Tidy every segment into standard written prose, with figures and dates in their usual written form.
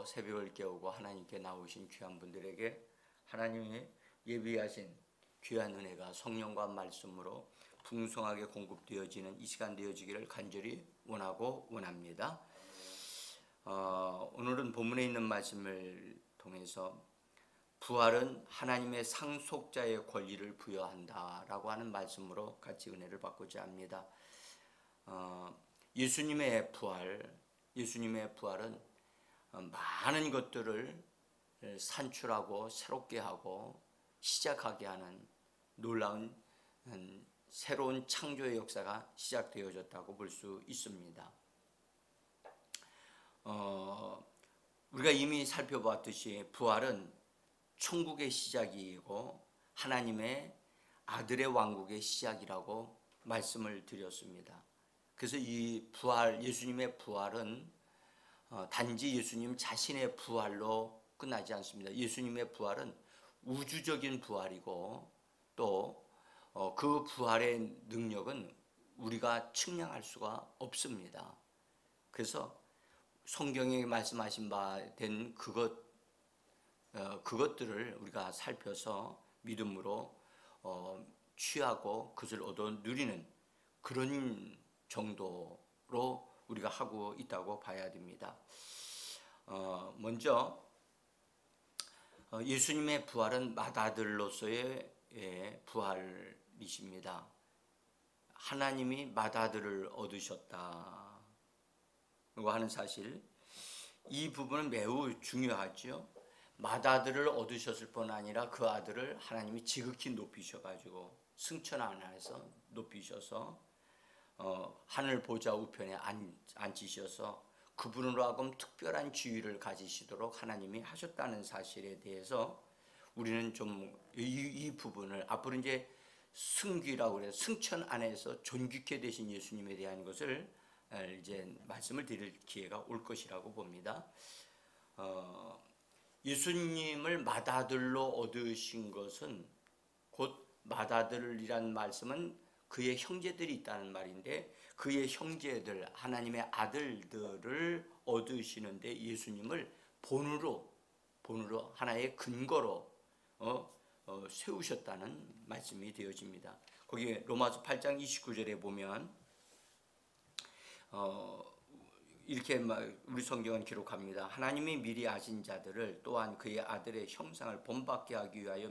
새벽을 깨우고 하나님께 나오신 귀한 분들에게 하나님이 예비하신 귀한 은혜가 성령과 말씀으로 풍성하게 공급되어지는 이 시간 되어지기를 간절히 원하고 원합니다. 오늘은 본문에 있는 말씀을 통해서 부활은 하나님의 상속자의 권리를 부여한다라고 하는 말씀으로 같이 은혜를 받고자 합니다. 예수님의 부활은 많은 것들을 산출하고 새롭게 하고 시작하게 하는 놀라운 새로운 창조의 역사가 시작되어졌다고 볼 수 있습니다. 우리가 이미 살펴봤듯이 부활은 천국의 시작이고 하나님의 아들의 왕국의 시작이라고 말씀을 드렸습니다. 그래서 이 부활, 예수님의 부활은 단지 예수님 자신의 부활로 끝나지 않습니다. 예수님의 부활은 우주적인 부활이고 또 그 부활의 능력은 우리가 측량할 수가 없습니다. 그래서 성경에 말씀하신 바 된 그것들을 우리가 살펴서 믿음으로 취하고 그것을 얻어 누리는 그런 정도로 우리가 하고 있다고 봐야 됩니다. 먼저 예수님의 부활은 맏아들로서의 부활이십니다. 하나님이 맏아들을 얻으셨다고 하는 사실, 이 부분은 매우 중요하죠. 맏아들을 얻으셨을 뿐 아니라 그 아들을 하나님이 지극히 높이셔가지고 승천 안에서 높이셔서 하늘 보좌 우편에 앉히셔서 그분으로 하여금 특별한 지위를 가지시도록 하나님이 하셨다는 사실에 대해서 우리는 좀 이 부분을 앞으로 이제 승귀라고 그래서 승천 안에서 존귀케 되신 예수님에 대한 것을 이제 말씀을 드릴 기회가 올 것이라고 봅니다. 예수님을 맏아들로 얻으신 것은 곧 맏아들이란 말씀은 그의 형제들이 있다는 말인데 그의 형제들, 하나님의 아들들을 얻으시는데 예수님을 본으로 하나의 근거로 세우셨다는 말씀이 되어집니다. 거기에 로마서 8장 29절에 보면 이렇게 우리 성경은 기록합니다. 하나님이 미리 아신 자들을 또한 그의 아들의 형상을 본받게 하기 위하여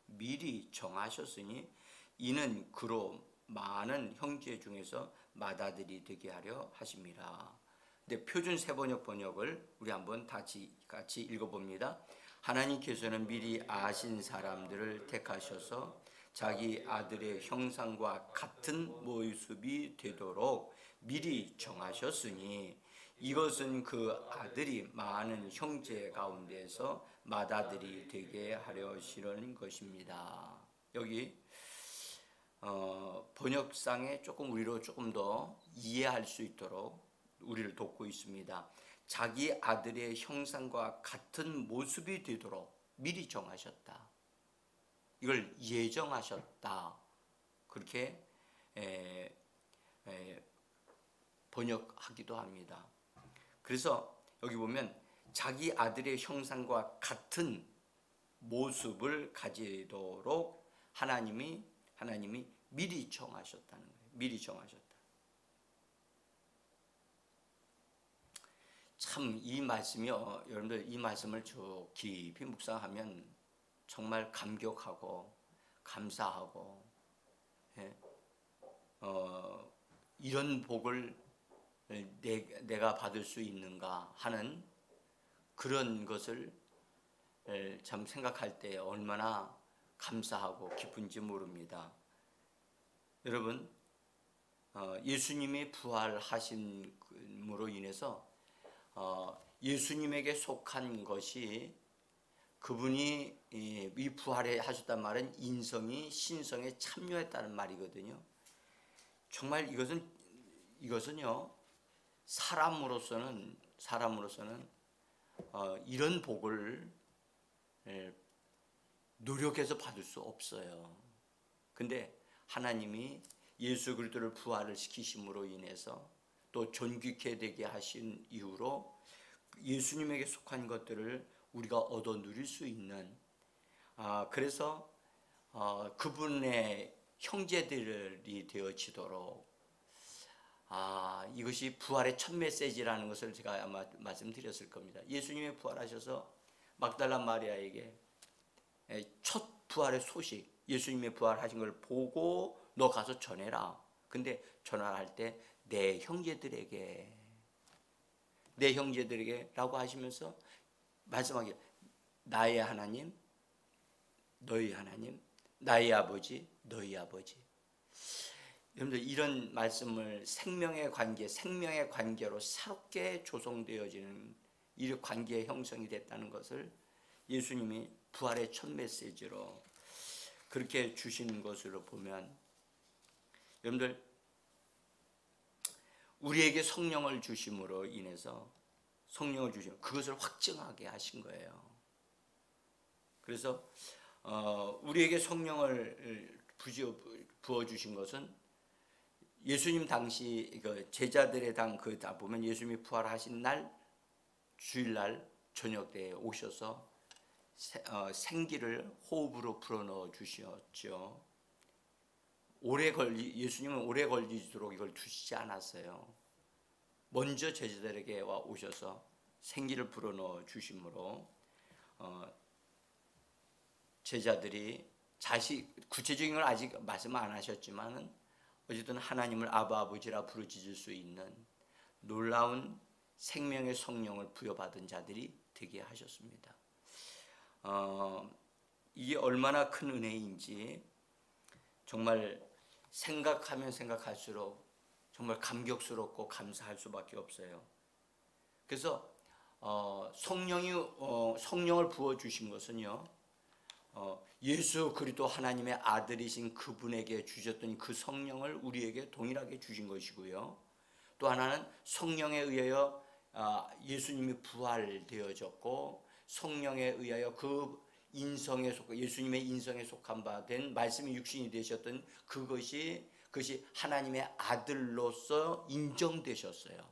미리 정하셨으니 이는 그로 많은 형제 중에서 맏아들이 되게 하려 하심이라. 근데 표준 세번역 번역을 우리 한번 같이 읽어봅니다. 하나님께서는 미리 아신 사람들을 택하셔서 자기 아들의 형상과 같은 모습이 되도록 미리 정하셨으니 이것은 그 아들이 많은 형제 가운데서 맏아들이 되게 하려시는 것입니다. 여기 번역상에 우리로 조금 더 이해할 수 있도록 우리를 돕고 있습니다. 자기 아들의 형상과 같은 모습이 되도록 미리 정하셨다. 이걸 예정하셨다. 그렇게 번역하기도 합니다. 그래서 여기 보면 자기 아들의 형상과 같은 모습을 가지도록 하나님이 미리 정하셨다는 거예요. 미리 정하셨다. 참 이 말씀이요, 여러분들 이 말씀을 쭉 깊이 묵상하면 정말 감격하고 감사하고 이런 복을 내가 받을 수 있는가 하는 그런 것을 참 생각할 때 얼마나 감사하고 기쁜지 모릅니다. 여러분, 예수님이 부활하심으로 인해서 예수님에게 속한 것이 그분이 이 부활에 하셨단 말은 인성이 신성에 참여했다는 말이거든요. 정말 이것은요 사람으로서는 이런 복을 노력해서 받을 수 없어요. 근데 하나님이 예수 그리스도를 부활을 시키심으로 인해서 또 존귀케 되게 하신 이후로 예수님에게 속한 것들을 우리가 얻어 누릴 수 있는, 그래서 그분의 형제들이 되어지도록, 이것이 부활의 첫 메시지라는 것을 제가 아마 말씀드렸을 겁니다. 예수님이 부활하셔서 막달라 마리아에게 첫 부활의 소식, 예수님의 부활하신 걸 보고 너 가서 전해라. 근데 전화할 때 내 형제들에게 라고 하시면서 말씀하기를, 나의 하나님, 너희 하나님, 나의 아버지, 너희 아버지. 여러분들, 이런 말씀을 생명의 관계로 새롭게 조성되어지는 이 관계의 형성이 됐다는 것을 예수님이 부활의 첫 메시지로 그렇게 주시는 것으로 보면, 여러분들, 우리에게 성령을 주심으로 인해서 그것을 확증하게 하신 거예요. 그래서 우리에게 성령을 부어주신 것은 예수님 당시 제자들의 다 보면 예수님이 부활하신 날 주일날 저녁 때에 오셔서 생기를 호흡으로 불어넣어 주셨죠. 예수님은 오래 걸리도록 이걸 두시지 않았어요. 먼저 제자들에게 오셔서 생기를 불어넣어 주심으로 제자들이 구체적인 걸 아직 말씀 안 하셨지만은 어쨌든 하나님을 아바 아버지라 부르짖을 수 있는 놀라운 생명의 성령을 부여받은 자들이 되게 하셨습니다. 이게 얼마나 큰 은혜인지 정말 생각하면 생각할수록 정말 감격스럽고 감사할 수밖에 없어요. 그래서 성령을 부어주신 것은요, 예수 그리스도 하나님의 아들이신 그분에게 주셨던 그 성령을 우리에게 동일하게 주신 것이고요. 또 하나는 성령에 의하여 예수님이 부활되어졌고, 성령에 의하여 예수님의 인성에 속한 바 된 말씀이 육신이 되셨던 그것이 하나님의 아들로서 인정되셨어요.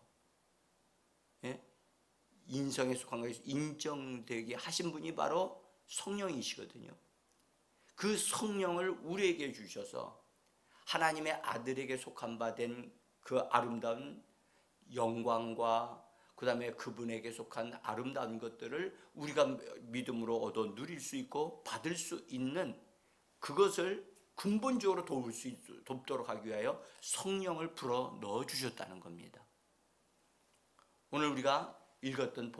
예? 인성에 속한 것이 인정되게 하신 분이 바로 성령이시거든요. 그 성령을 우리에게 주셔서 하나님의 아들에게 속한 바 된 그 아름다운 영광과 그 다음에 그분에게 속한 아름다운 것들을 우리가 믿음으로 얻어 누릴 수 있고 받을 수 있는, 그것을 근본적으로 돕도록 하기 위하여 성령을 불어 넣어 주셨다는 겁니다. 오늘 우리가 읽었던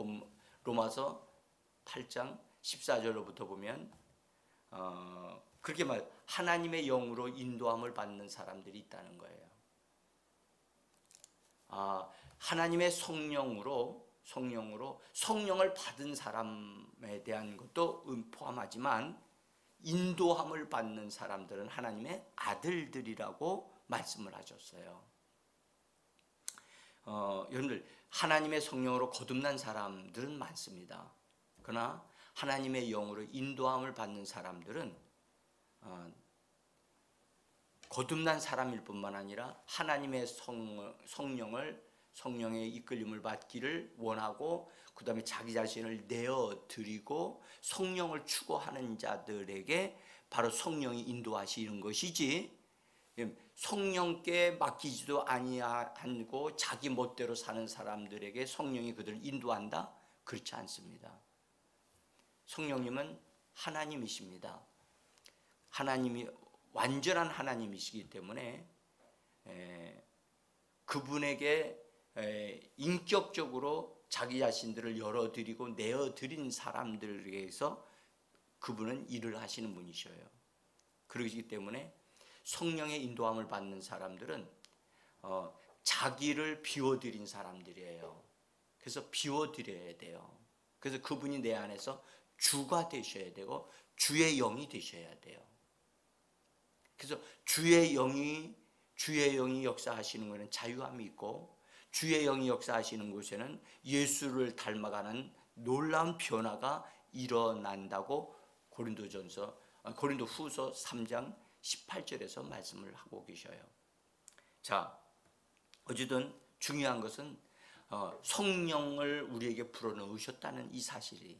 로마서 8장 14절로부터 보면 그렇게 하나님의 영으로 인도함을 받는 사람들이 있다는 거예요. 하나님의 성령을 받은 사람에 대한 것도 포함하지만 인도함을 받는 사람들은 하나님의 아들들이라고 말씀을 하셨어요. 여러분들, 하나님의 성령으로 거듭난 사람들은 많습니다. 그러나 하나님의 영으로 인도함을 받는 사람들은 거듭난 사람일 뿐만 아니라 하나님의 성령의 이끌림을 받기를 원하고, 그 다음에 자기 자신을 내어드리고 성령을 추구하는 자들에게 바로 성령이 인도하시는 것이지, 성령께 맡기지도 아니하고 자기 멋대로 사는 사람들에게 성령이 그들을 인도한다? 그렇지 않습니다. 성령님은 하나님이십니다. 하나님이 완전한 하나님이시기 때문에 그분에게 인격적으로 자기 자신들을 열어드리고 내어드린 사람들에게서 그분은 일을 하시는 분이셔요. 그러기 때문에 성령의 인도함을 받는 사람들은 자기를 비워드린 사람들이에요. 그래서 비워드려야 돼요. 그래서 그분이 내 안에서 주가 되셔야 되고 주의 영이 되셔야 돼요. 그래서 주의 영이 역사하시는 것은 자유함이 있고, 주의 영이 역사하시는 곳에는 예수를 닮아가는 놀라운 변화가 일어난다고 고린도후서 3장 18절에서 말씀을 하고 계셔요. 자, 어쨌든 중요한 것은 성령을 우리에게 불어넣으셨다는 이 사실이,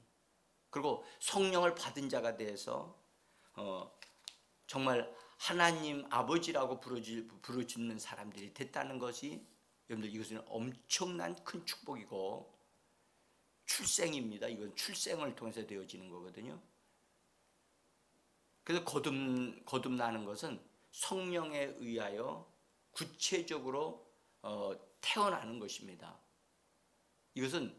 그리고 성령을 받은 자가 돼서 정말 하나님 아버지라고 부르짖는 사람들이 됐다는 것이, 여러분들 이것은 엄청난 큰 축복이고 출생입니다. 이건 출생을 통해서 되어지는 거거든요. 그래서 거듭나는 것은 성령에 의하여 구체적으로 태어나는 것입니다. 이것은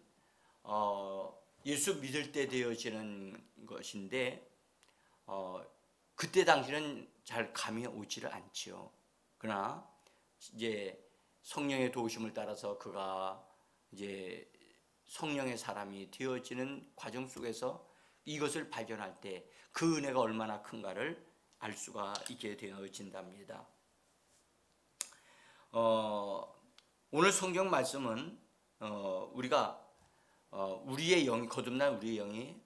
예수 믿을 때 되어지는 것인데 그때 당시는 잘 감이 오지를 않지요. 그러나 이제 성령의 도우심을 따라서 그가 이제 성령의 사람이 되어지는 과정 속에서 이것을 발견할 때 그 은혜가 얼마나 큰가를 알 수가 있게 되어진답니다. 오늘 성경 말씀은 우리가 우리의 영이, 거듭난 우리의 영이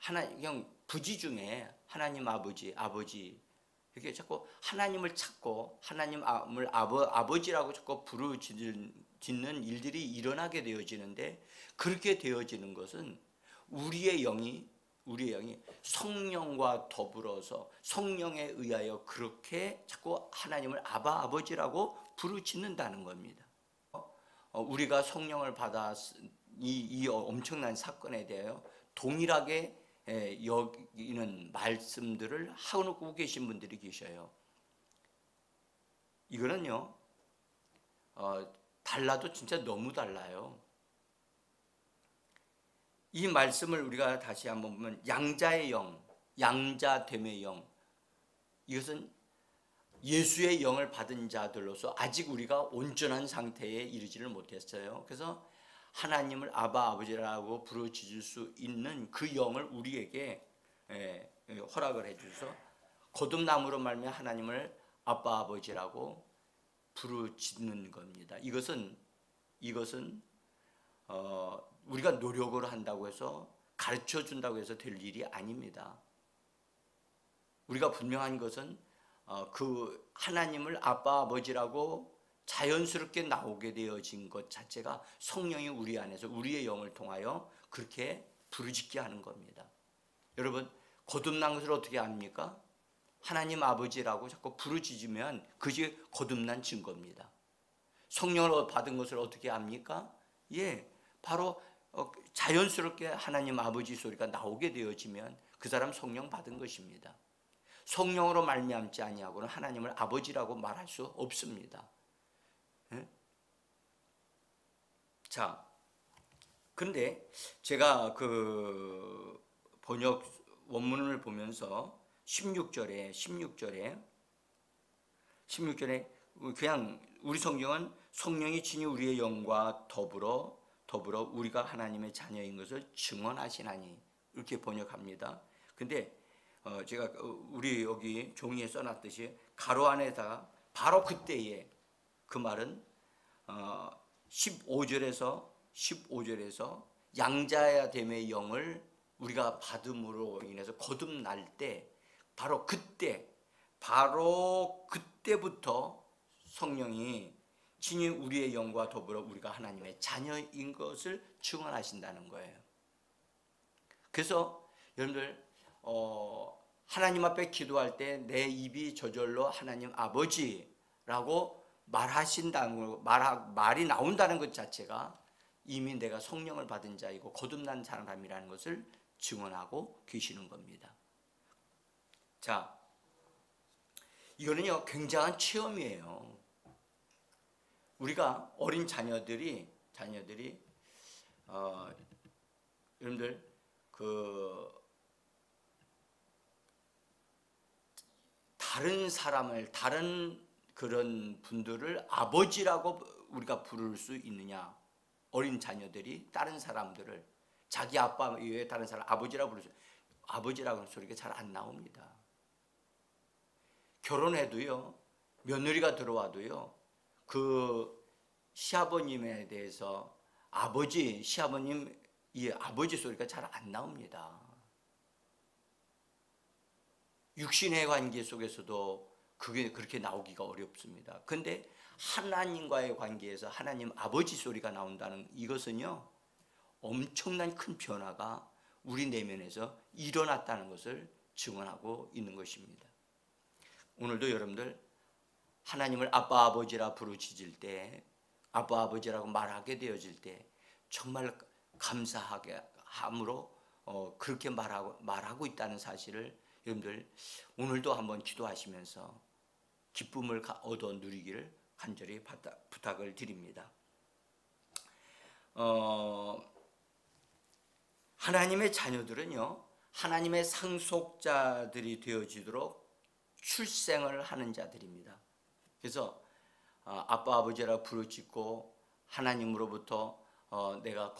그냥 부지 중에 하나님 아버지 이렇게 자꾸 하나님을 찾고 하나님을 아버지라고 자꾸 부르짖는 일들이 일어나게 되어지는데, 그렇게 되어지는 것은 우리의 영이 성령과 더불어서 성령에 의하여 그렇게 자꾸 하나님을 아버지라고 부르짖는다는 겁니다. 우리가 성령을 받아 이 엄청난 사건에 대하여 동일하게 여기는 말씀들을 하고 계신 분들이 계셔요. 이거는요, 달라도 진짜 너무 달라요. 이 말씀을 우리가 다시 한번 보면 양자의 영, 양자됨의 영, 이것은 예수의 영을 받은 자들로서 아직 우리가 온전한 상태에 이르지를 못했어요. 그래서 하나님을 아버지라고 부르짖을 수 있는 그 영을 우리에게 허락을 해주셔서 거듭남으로 말미암아 하나님을 아버지라고 부르짖는 겁니다. 이것은 우리가 노력을 한다고 해서 가르쳐 준다고 해서 될 일이 아닙니다. 우리가 분명한 것은 그 하나님을 아버지라고 자연스럽게 나오게 되어진 것 자체가 성령이 우리 안에서 우리의 영을 통하여 그렇게 부르짖게 하는 겁니다. 여러분, 거듭난 것을 어떻게 압니까? 하나님 아버지라고 자꾸 부르짖으면 그것이 거듭난 증거입니다. 성령을 받은 것을 어떻게 압니까? 바로 자연스럽게 하나님 아버지 소리가 나오게 되어지면 그 사람 성령 받은 것입니다. 성령으로 말미암지 아니하고는 하나님을 아버지라고 말할 수 없습니다. 자, 그런데 제가 그 번역 원문을 보면서 16절에 그냥 우리 성경은 성령이 친히 우리의 영과 더불어 우리가 하나님의 자녀인 것을 증언하시나니 이렇게 번역합니다. 근데 제가 우리 여기 종이에 써놨듯이 가로 안에다가 바로 그때에, 그 말은 15절에서 양자됨의 영을 우리가 받음으로 인해서 거듭날 때 바로 그때부터 성령이 친히 우리의 영과 더불어 우리가 하나님의 자녀인 것을 증언하신다는 거예요. 그래서 여러분들 하나님 앞에 기도할 때 내 입이 저절로 하나님 아버지라고 말하신다는 말이 나온다는 것 자체가 이미 내가 성령을 받은 자이고 거듭난 사람이라는 것을 증언하고 계시는 겁니다. 자, 이거는요 굉장한 체험이에요. 우리가 어린 자녀들이 여러분들 다른 그런 분들을 아버지라고 우리가 부를 수 있느냐? 어린 자녀들이 다른 사람들을 자기 아빠 외에 다른 사람 아버지라고 부르죠. 아버지라고 하는 소리가 잘 안 나옵니다. 결혼해도요, 며느리가 들어와도요, 그 시아버님에 대해서 시아버님 이 아버지 소리가 잘 안 나옵니다. 육신의 관계 속에서도 그게 그렇게 나오기가 어렵습니다. 근데 하나님과의 관계에서 하나님 아버지 소리가 나온다는 이것은요, 엄청난 큰 변화가 우리 내면에서 일어났다는 것을 증언하고 있는 것입니다. 오늘도 여러분들 하나님을 아빠 아버지라 부르짖을 때, 아빠 아버지라고 말하게 되어질 때 정말 감사하게 함으로 그렇게 말하고 있다는 사실을 여러분들 오늘도 한번 기도하시면서 기쁨을 얻어 누리기를 간절히 부탁을 드립니다. 하나님의 자녀들은요, 하나님의 상속자들이 되어지도록 출생을 하는 자들입니다. 그래서 아빠 아버지라 부르짖고 하나님으로부터 내가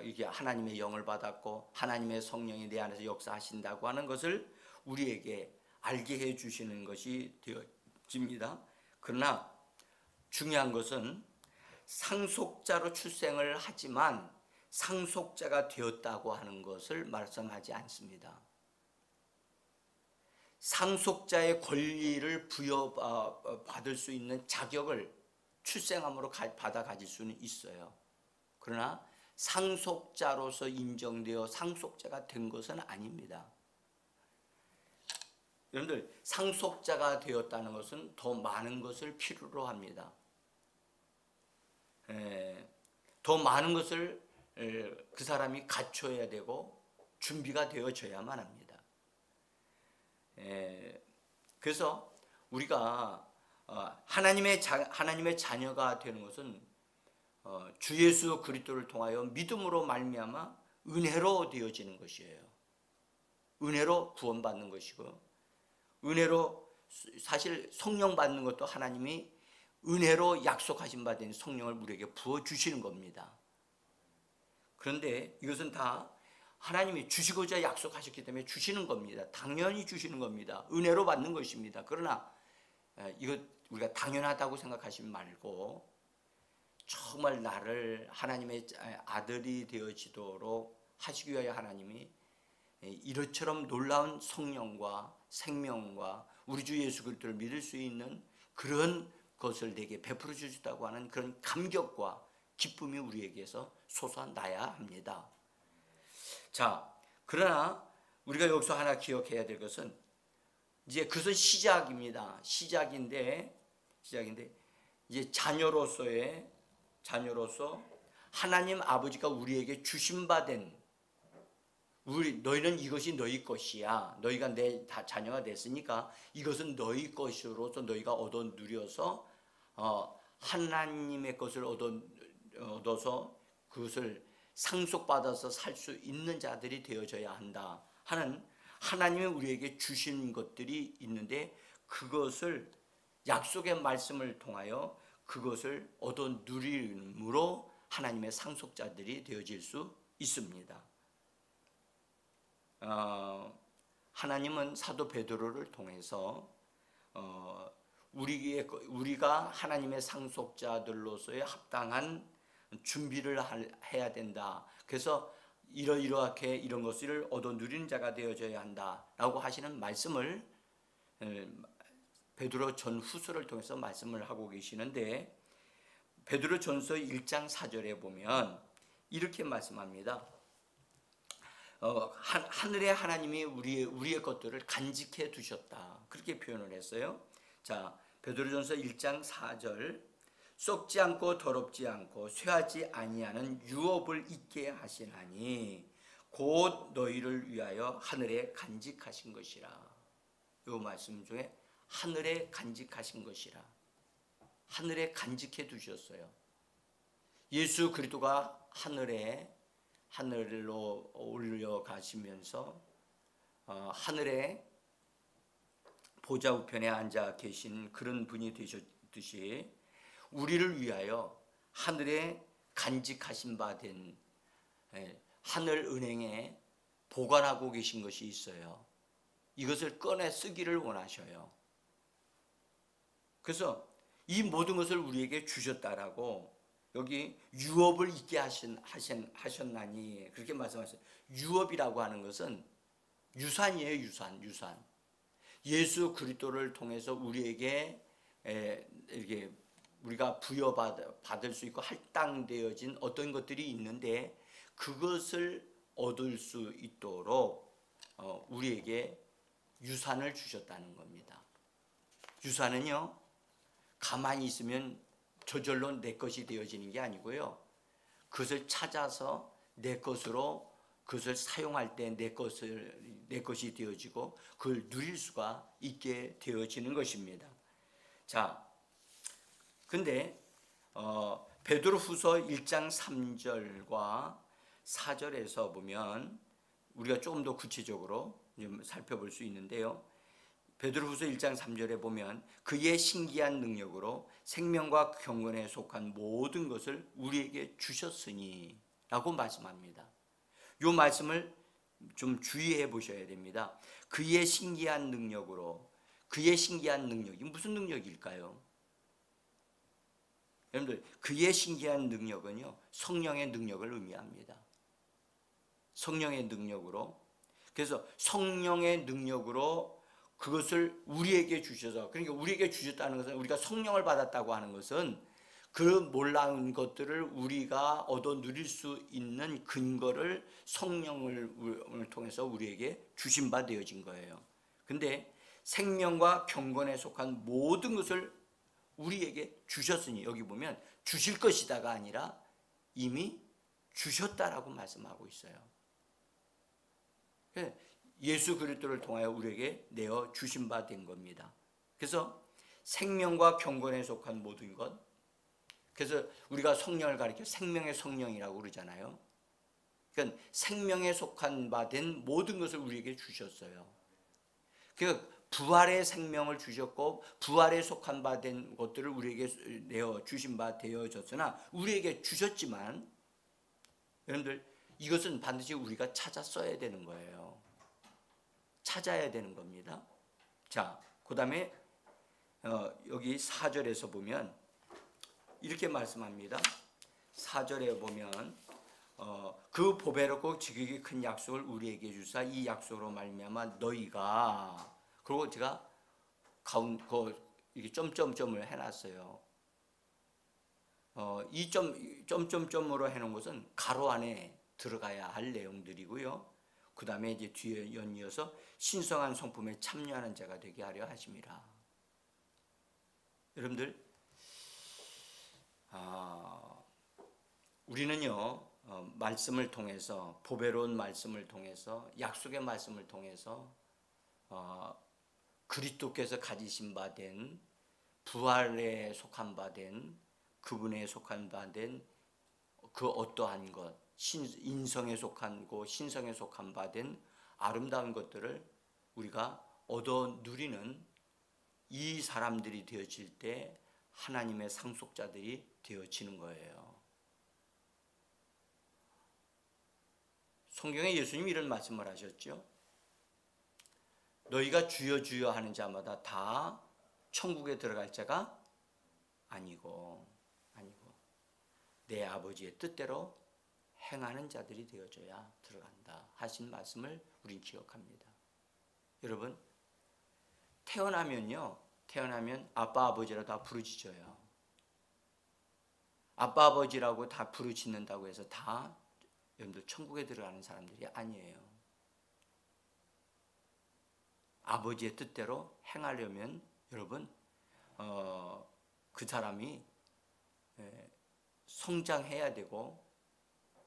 이게 하나님의 영을 받았고 하나님의 성령이 내 안에서 역사하신다고 하는 것을 우리에게 알게 해 주시는 것이 되어집니다. 그러나 중요한 것은 상속자로 출생을 하지만 상속자가 되었다고 하는 것을 말씀하지 않습니다. 상속자의 권리를 부여받을 수 있는 자격을 출생함으로 받아 가질 수는 있어요. 그러나 상속자로서 인정되어 상속자가 된 것은 아닙니다. 여러분들, 상속자가 되었다는 것은 더 많은 것을 필요로 합니다. 더 많은 것을 그 사람이 갖춰야 되고 준비가 되어져야만 합니다. 그래서 우리가 하나님의 자녀가 되는 것은 주 예수 그리스도를 통하여 믿음으로 말미암아 은혜로 되어지는 것이에요. 은혜로 구원받는 것이고, 은혜로 사실 성령 받는 것도 하나님이 은혜로 약속하신 바 된 성령을 우리에게 부어주시는 겁니다. 그런데 이것은 다 하나님이 주시고자 약속하셨기 때문에 주시는 겁니다. 당연히 주시는 겁니다. 은혜로 받는 것입니다. 그러나 이거 우리가 당연하다고 생각하시지 말고 정말 나를 하나님의 아들이 되어지도록 하시기 위하여 하나님이 이것처럼 놀라운 성령과 생명과 우리 주 예수 그리스도를 믿을 수 있는 그런 것을 내게 베풀어 주셨다고 하는 그런 감격과 기쁨이 우리에게서 솟아나야 합니다. 자, 그러나 우리가 여기서 하나 기억해야 될 것은 이제 그것은 시작입니다. 시작인데 이제 자녀로서 하나님 아버지가 우리에게 주신 바 된 너희는 이것이 너희 것이야. 너희가 내 자녀가 됐으니까 이것은 너희 것으로서 너희가 얻어 누려서 하나님의 것을 얻어서 그것을 상속받아서 살 수 있는 자들이 되어져야 한다 하는 하나님이 우리에게 주신 것들이 있는데, 그것을 약속의 말씀을 통하여 그것을 얻어 누림으로 하나님의 상속자들이 되어질 수 있습니다. 하나님은 사도 베드로를 통해서 우리가 하나님의 상속자들로서의 합당한 준비를 해야 된다. 그래서 이러이러하게 이런 것을 얻어 누리는 자가 되어져야 한다라고 하시는 말씀을 베드로 전후서를 통해서 말씀을 하고 계시는데, 베드로 전서 1장 4절에 보면 이렇게 말씀합니다. 하늘의 하나님이 우리의 것들을 간직해 두셨다. 그렇게 표현을 했어요. 자, 베드로전서 1장 4절. 썩지 않고 더럽지 않고 쇠하지 아니하는 유업을 있게 하시나니 곧 너희를 위하여 하늘에 간직하신 것이라. 이 말씀 중에 하늘에 간직하신 것이라. 하늘에 간직해 두셨어요. 예수 그리스도가 하늘로 올려가시면서 하늘에 보좌 우편에 앉아 계신 그런 분이 되셨듯이 우리를 위하여 하늘에 간직하신 바 된 하늘 은행에 보관하고 계신 것이 있어요. 이것을 꺼내 쓰기를 원하셔요. 그래서 이 모든 것을 우리에게 주셨다라고 여기 유업을 있게 하셨나니 그렇게 말씀하셨어요. 유업이라고 하는 것은 유산이에요. 유산. 예수 그리스도를 통해서 우리에게 이렇게 우리가 부여받을 수 있고 할당되어진 어떤 것들이 있는데 그것을 얻을 수 있도록 우리에게 유산을 주셨다는 겁니다. 유산은요, 가만히 있으면 저절로 내 것이 되어지는 게 아니고요, 그것을 찾아서 내 것으로 그것을 사용할 때 내 것이 되어지고 그걸 누릴 수가 있게 되어지는 것입니다. 자, 근데 베드로후서 1장 3절과 4절에서 보면 우리가 조금 더 구체적으로 좀 살펴볼 수 있는데요. 베드로후서 1장 3절에 보면 그의 신기한 능력으로 생명과 경건에 속한 모든 것을 우리에게 주셨으니 라고 말씀합니다. 이 말씀을 좀 주의해 보셔야 됩니다. 그의 신기한 능력으로, 그의 신기한 능력이 무슨 능력일까요? 여러분들, 그의 신기한 능력은요, 성령의 능력을 의미합니다. 성령의 능력으로, 그래서 성령의 능력으로 그것을 우리에게 주셔서, 그러니까 우리에게 주셨다는 것은, 우리가 성령을 받았다고 하는 것은 그 몰라온 것들을 우리가 얻어 누릴 수 있는 근거를 성령을 통해서 우리에게 주신 바 되어진 거예요. 근데 생명과 경건에 속한 모든 것을 우리에게 주셨으니, 여기 보면 주실 것이다가 아니라 이미 주셨다라고 말씀하고 있어요. 예수 그리스도를 통하여 우리에게 내어 주신 바 된 겁니다. 그래서 생명과 경건에 속한 모든 것, 그래서 우리가 성령을 가리켜 생명의 성령이라고 그러잖아요. 그러니까 생명에 속한 바 된 모든 것을 우리에게 주셨어요. 그러니까 부활의 생명을 주셨고 부활에 속한 바 된 것들을 우리에게 내어 주신 바 되어졌으나 우리에게 주셨지만, 여러분들, 이것은 반드시 우리가 찾아 써야 되는 거예요. 찾아야 되는 겁니다. 자, 그 다음에 여기 4절에서 보면 이렇게 말씀합니다. 4절에 보면 그 보배롭고 지극히 큰 약속을 우리에게 주사 이 약속으로 말미암아 너희가, 그리고 제가 이렇게 점점점을 해놨어요. 이 점점점으로 해놓은 것은 가로 안에 들어가야 할 내용들이고요. 그 다음에 이제 뒤에 연이어서 신성한 성품에 참여하는 자가 되게 하려 하심이라. 여러분들, 우리는요, 말씀을 통해서, 보배로운 말씀을 통해서, 약속의 말씀을 통해서 그리스도께서 가지신 바 된, 부활에 속한 바 된, 그분에 속한 바 된 그 어떠한 것, 인성에 속한 것, 신성에 속한 바 된 아름다운 것들을 우리가 얻어 누리는 이 사람들이 되어질 때 하나님의 상속자들이 되어지는 거예요. 성경에 예수님이 이런 말씀을 하셨죠. 너희가 주여 주여 하는 자마다 다 천국에 들어갈 자가 아니고 내 아버지의 뜻대로 행하는 자들이 되어져야 들어간다 하신 말씀을 우린 기억합니다. 여러분, 태어나면 아빠 아버지라 다 부르짖어요. 아빠 아버지라고 다 부르짖는다고 해서 다 여러분들 천국에 들어가는 사람들이 아니에요. 아버지의 뜻대로 행하려면 여러분 그 사람이 성장해야 되고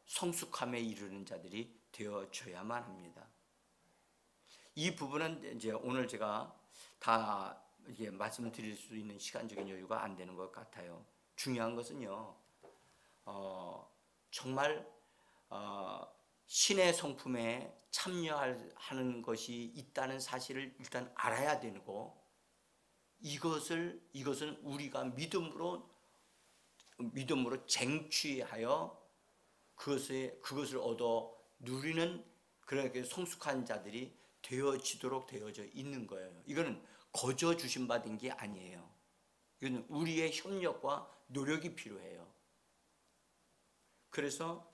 성숙함에 이르는 자들이 되어져야만 합니다. 이 부분은 이제 오늘 제가 다 이게 말씀을 드릴 수 있는 시간적인 여유가 안 되는 것 같아요. 중요한 것은요, 정말 신의 성품에 참여하는 것이 있다는 사실을 일단 알아야 되고, 이것은 우리가 믿음으로 쟁취하여 그것을 얻어 누리는 그렇게 성숙한 자들이 되어지도록 되어져 있는 거예요. 이거는 거저 주신 받은 게 아니에요. 이거는 우리의 협력과 노력이 필요해요. 그래서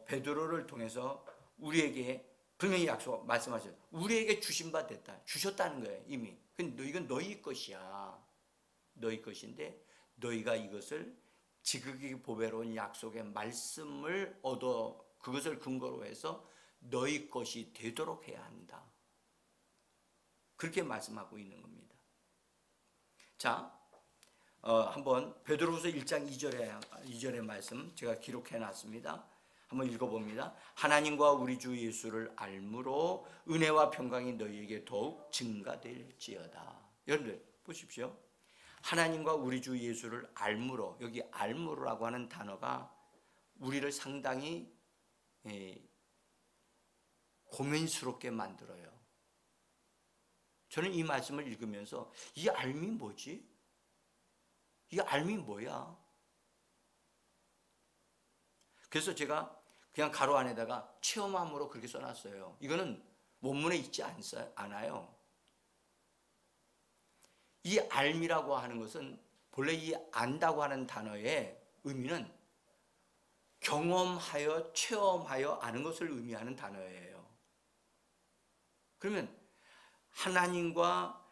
베드로를 통해서 우리에게 분명히 말씀하셨어요. 우리에게 주신 바 됐다. 주셨다는 거예요, 이미. 근데 이건 너희 것이야. 너희 것인데 너희가 이것을 지극히 보배로운 약속의 말씀을 얻어 그것을 근거로 해서 너희 것이 되도록 해야 한다. 그렇게 말씀하고 있는 겁니다. 자, 한번 베드로후서 1장 2절의 말씀 제가 기록해 놨습니다. 한번 읽어봅니다. 하나님과 우리 주 예수를 알므로 은혜와 평강이 너희에게 더욱 증가될지어다. 여러분들 보십시오. 하나님과 우리 주 예수를 알므로, 여기 알므로라고 하는 단어가 우리를 상당히 고민스럽게 만들어요. 저는 이 말씀을 읽으면서 이 알미 뭐지? 이 알미 뭐야? 그래서 제가 그냥 가로 안에다가 체험함으로 그렇게 써놨어요. 이거는 원문에 있지 않아요. 이 알미라고 하는 것은 본래 이 안다고 하는 단어의 의미는 경험하여 체험하여 아는 것을 의미하는 단어예요. 그러면 하나님과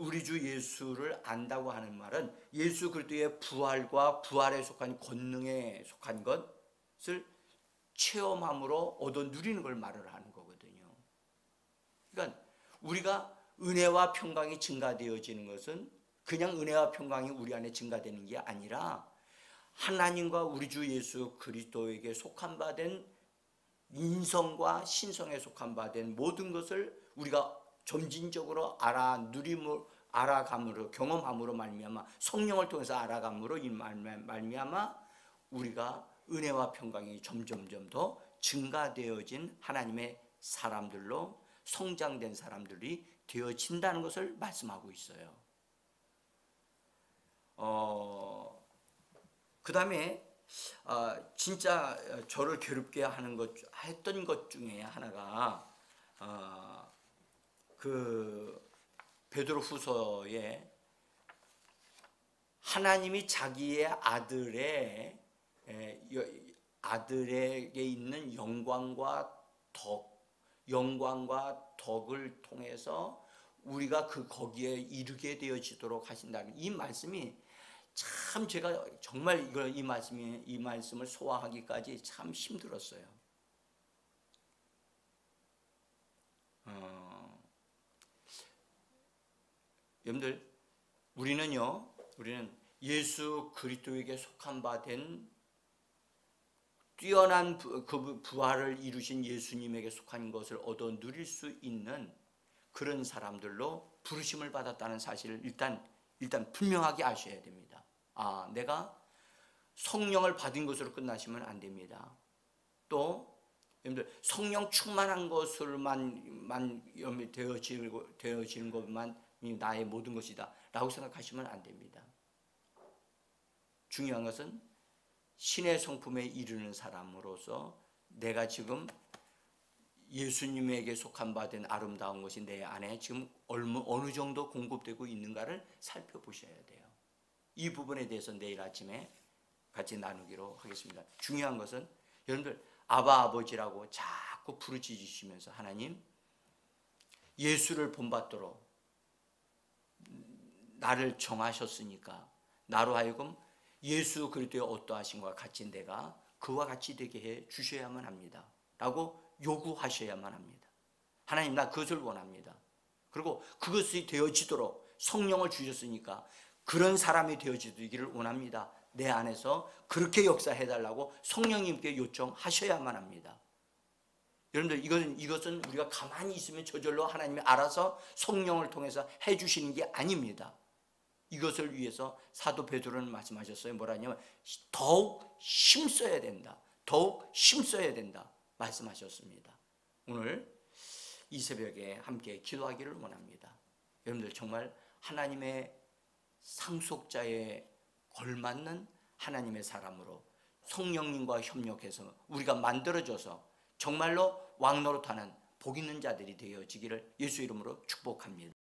우리 주 예수를 안다고 하는 말은 예수 그리스도의 부활과 부활에 속한 권능에 속한 것을 체험함으로 얻어 누리는 걸 말을 하는 거거든요. 그러니까 우리가 은혜와 평강이 증가되어지는 것은 그냥 은혜와 평강이 우리 안에 증가되는 게 아니라 하나님과 우리 주 예수 그리스도에게 속한 바 된 인성과 신성에 속한 바 된 모든 것을 우리가 점진적으로 알아감으로 경험함으로 말미암아 성령을 통해서 알아감으로 이 말미암아 우리가 은혜와 평강이 점점점 더 증가되어진 하나님의 사람들로 성장된 사람들이 되어진다는 것을 말씀하고 있어요. 그 다음에 진짜 저를 괴롭게 했던 것 중에 하나가 그 베드로후서에 하나님이 자기의 아들에게 있는 영광과 덕을 통해서 우리가 거기에 이르게 되어지도록 하신다는 이 말씀이 참 제가 정말 이 말씀을 소화하기까지 참 힘들었어요. 여러분들 우리는 예수 그리스도에게 속한 바 된 뛰어난 그 부활을 이루신 예수님에게 속한 것을 얻어 누릴 수 있는 그런 사람들로 부르심을 받았다는 사실을 일단 분명하게 아셔야 됩니다. 내가 성령을 받은 것으로 끝나시면 안 됩니다. 또 여러분들 성령 충만한 것으로만 되어지는 것만 나의 모든 것이다 라고 생각하시면 안 됩니다. 중요한 것은 신의 성품에 이르는 사람으로서 내가 지금 예수님에게 속한 바 된 아름다운 것이 내 안에 지금 어느 정도 공급되고 있는가를 살펴보셔야 돼요. 이 부분에 대해서 내일 아침에 같이 나누기로 하겠습니다. 중요한 것은 여러분들 아바 아버지라고 자꾸 부르짖으시면서 하나님 예수를 본받도록 나를 정하셨으니까 나로 하여금 예수 그리스도의 어떠하심과 같이 내가 그와 같이 되게 해 주셔야만 합니다 라고 요구하셔야만 합니다. 하나님 나 그것을 원합니다. 그리고 그것이 되어지도록 성령을 주셨으니까 그런 사람이 되어지기를 원합니다. 내 안에서 그렇게 역사해달라고 성령님께 요청하셔야만 합니다. 여러분들 이것은 우리가 가만히 있으면 저절로 하나님이 알아서 성령을 통해서 해주시는 게 아닙니다. 이것을 위해서 사도 베드로는 말씀하셨어요. 뭐라냐면 더욱 힘써야 된다. 더욱 힘써야 된다 말씀하셨습니다. 오늘 이 새벽에 함께 기도하기를 원합니다. 여러분들 정말 하나님의 상속자에 걸맞는 하나님의 사람으로 성령님과 협력해서 우리가 만들어져서 정말로 왕노릇하는 복 있는 자들이 되어지기를 예수 이름으로 축복합니다.